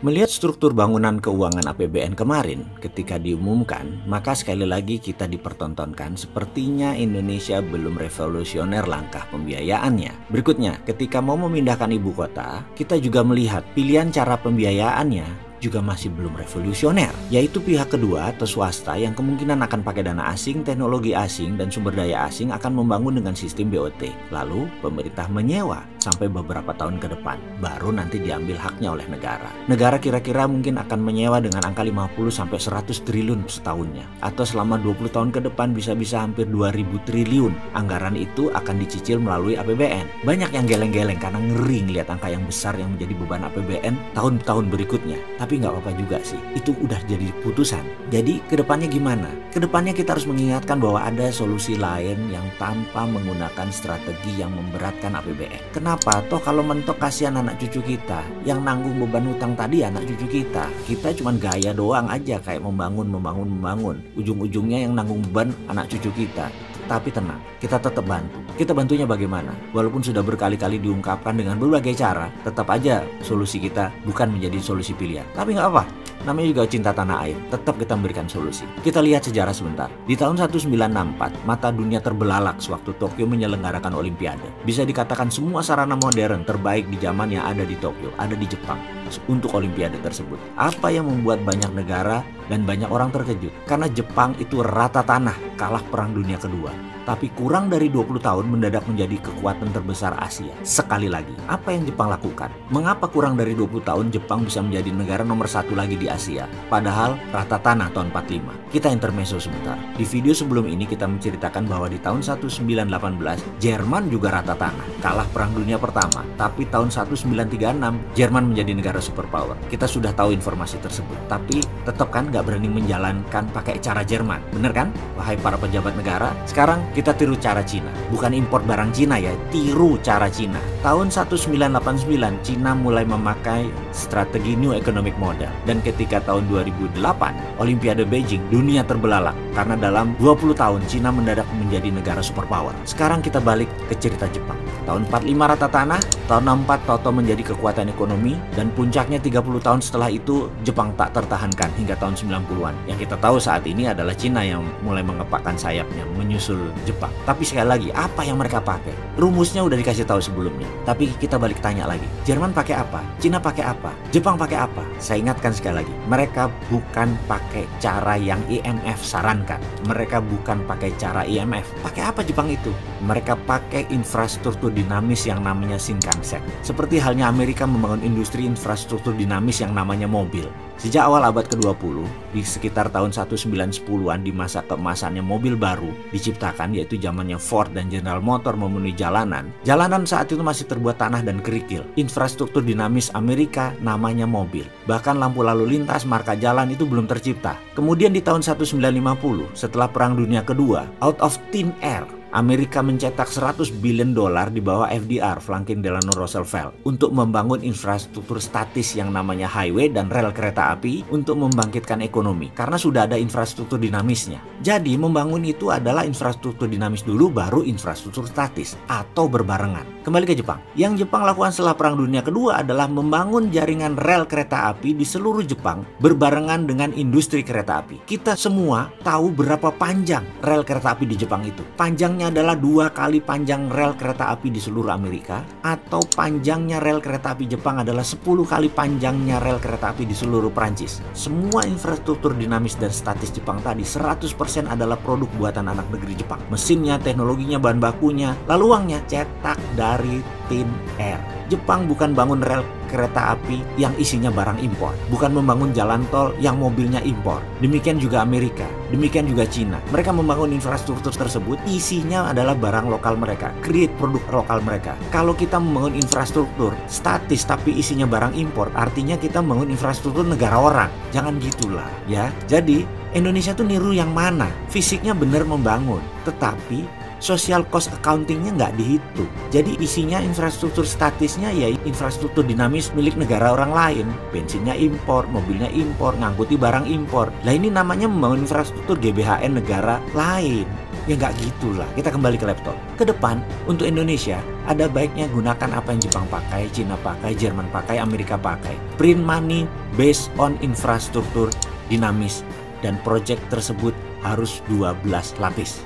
Melihat struktur bangunan keuangan APBN kemarin ketika diumumkan, maka sekali lagi kita dipertontonkan sepertinya Indonesia belum revolusioner langkah pembiayaannya. Berikutnya, ketika mau memindahkan ibu kota, kita juga melihat pilihan cara pembiayaannya juga masih belum revolusioner, yaitu pihak kedua atau swasta yang kemungkinan akan pakai dana asing, teknologi asing, dan sumber daya asing akan membangun dengan sistem BOT. Lalu pemerintah menyewa sampai beberapa tahun ke depan, baru nanti diambil haknya oleh negara. Negara kira-kira mungkin akan menyewa dengan angka 50-100 triliun setahunnya, atau selama 20 tahun ke depan bisa-bisa hampir 2000 triliun. Anggaran itu akan dicicil melalui APBN. Banyak yang geleng-geleng karena ngeri ngeliat angka yang besar yang menjadi beban APBN tahun-tahun berikutnya. Tapi nggak apa-apa juga sih, itu udah jadi putusan. Jadi kedepannya gimana? Kedepannya kita harus mengingatkan bahwa ada solusi lain yang tanpa menggunakan strategi yang memberatkan APBN. Kenapa? Toh kalau mentok kasihan anak cucu kita, yang nanggung beban hutang tadi anak cucu kita. Kita cuma gaya doang aja kayak membangun. Ujung-ujungnya yang nanggung beban anak cucu kita. Tapi tenang, kita tetap bantu. Kita bantunya bagaimana? Walaupun sudah berkali-kali diungkapkan dengan berbagai cara, tetap aja solusi kita bukan menjadi solusi pilihan. Tapi nggak apa, namanya juga cinta tanah air. Tetap kita memberikan solusi. Kita lihat sejarah sebentar. Di tahun 1964, mata dunia terbelalak sewaktu Tokyo menyelenggarakan Olimpiade. Bisa dikatakan semua sarana modern terbaik di zaman yang ada di Tokyo, ada di Jepang untuk Olimpiade tersebut. Apa yang membuat banyak negara dan banyak orang terkejut? Karena Jepang itu rata tanah, kalah Perang Dunia Kedua. Tapi kurang dari 20 tahun mendadak menjadi kekuatan terbesar Asia. Sekali lagi, apa yang Jepang lakukan? Mengapa kurang dari 20 tahun Jepang bisa menjadi negara nomor 1 lagi di Asia? Padahal rata tanah tahun 45. Kita intermezzo sebentar. Di video sebelum ini kita menceritakan bahwa di tahun 1918, Jerman juga rata tanah, kalah Perang Dunia Pertama. Tapi tahun 1936, Jerman menjadi negara superpower. Kita sudah tahu informasi tersebut. Tapi tetap kan nggak berani menjalankan pakai cara Jerman. Bener kan? Wahai para pejabat negara, sekarang kita tiru cara Cina. Bukan import barang Cina ya, tiru cara Cina. Tahun 1989, Cina mulai memakai strategi New Economic Model. Dan ketika tahun 2008, Olimpiade Beijing, dunia terbelalak. Karena dalam 20 tahun, Cina mendadak menjadi negara superpower. Sekarang kita balik ke cerita Jepang. Tahun 45 rata tanah, tahun 64 Toto menjadi kekuatan ekonomi, dan puncaknya 30 tahun setelah itu, Jepang tak tertahankan hingga tahun 90-an. Yang kita tahu saat ini adalah Cina yang mulai mengepakkan sayapnya, menyusul Jepang. Tapi sekali lagi, apa yang mereka pakai? Rumusnya udah dikasih tahu sebelumnya. Tapi kita balik tanya lagi, Jerman pakai apa? Cina pakai apa? Jepang pakai apa? Saya ingatkan sekali lagi, mereka bukan pakai cara yang IMF sarankan. Mereka bukan pakai cara IMF. Pakai apa Jepang itu? Mereka pakai infrastruktur dinamis yang namanya Shinkansen. Seperti halnya Amerika membangun industri infrastruktur dinamis yang namanya mobil. Sejak awal abad ke-20, di sekitar tahun 1910-an di masa keemasannya mobil baru diciptakan, yaitu zamannya Ford dan General Motor memenuhi jalanan. Jalanan saat itu masih terbuat tanah dan kerikil. Infrastruktur dinamis Amerika namanya mobil. Bahkan lampu lalu lintas, marka jalan itu belum tercipta. Kemudian di tahun 1950, setelah Perang Dunia Kedua, out of thin air, Amerika mencetak 100 billion dolar di bawah FDR, Franklin Delano Roosevelt, untuk membangun infrastruktur statis yang namanya highway dan rel kereta api untuk membangkitkan ekonomi, karena sudah ada infrastruktur dinamisnya. Jadi membangun itu adalah infrastruktur dinamis dulu, baru infrastruktur statis atau berbarengan. Kembali ke Jepang. Yang Jepang lakukan setelah Perang Dunia Kedua adalah membangun jaringan rel kereta api di seluruh Jepang berbarengan dengan industri kereta api. Kita semua tahu berapa panjang rel kereta api di Jepang itu. Panjangnya adalah 2 kali panjang rel kereta api di seluruh Amerika, atau panjangnya rel kereta api Jepang adalah 10 kali panjangnya rel kereta api di seluruh Prancis. Semua infrastruktur dinamis dan statis Jepang tadi 100% adalah produk buatan anak negeri Jepang. Mesinnya, teknologinya, bahan bakunya, lalu uangnya cetak dari thin air. Jepang bukan bangun rel kereta api yang isinya barang impor, bukan membangun jalan tol yang mobilnya impor. Demikian juga Amerika, demikian juga Cina. Mereka membangun infrastruktur tersebut, isinya adalah barang lokal mereka, create produk lokal mereka. Kalau kita membangun infrastruktur statis tapi isinya barang impor, artinya kita membangun infrastruktur negara orang. Jangan gitulah ya. Jadi Indonesia tuh niru yang mana? Fisiknya benar membangun, tetapi social cost accountingnya nggak dihitung. Jadi isinya infrastruktur statisnya ya infrastruktur dinamis milik negara orang lain. Bensinnya impor, mobilnya impor, ngangkuti barang impor. Lah ini namanya membangun infrastruktur GBHN negara lain. Ya nggak gitulah, kita kembali ke laptop. Ke depan, untuk Indonesia, ada baiknya gunakan apa yang Jepang pakai, Cina pakai, Jerman pakai, Amerika pakai. Print money based on infrastruktur dinamis, dan proyek tersebut harus 12 lapis.